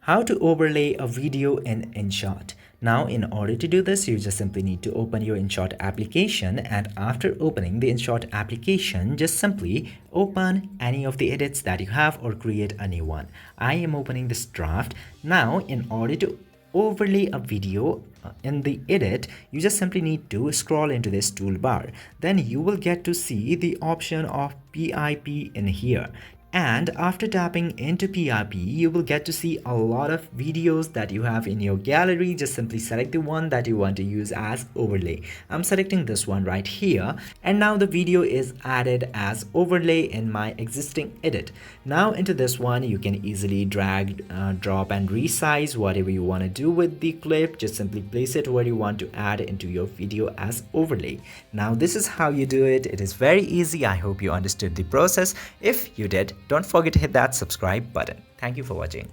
How to overlay a video in InShot. Now, in order to do this, you just simply need to open your InShot application, and after opening the InShot application, just simply open any of the edits that you have or create a new one. I am opening this draft. Now, in order to overlay a video in the edit, you just simply need to scroll into this toolbar. Then you will get to see the option of PIP in here. And after tapping into PIP, you will get to see a lot of videos that you have in your gallery. Just simply select the one that you want to use as overlay. I'm selecting this one right here, and now the video is added as overlay in my existing edit. Now into this one, you can easily drag, drop and resize whatever you want to do with the clip. Just simply place it where you want to add into your video as overlay. Now this is how you do it. It is very easy. I hope you understood the process. If you did, don't forget to hit that subscribe button. Thank you for watching.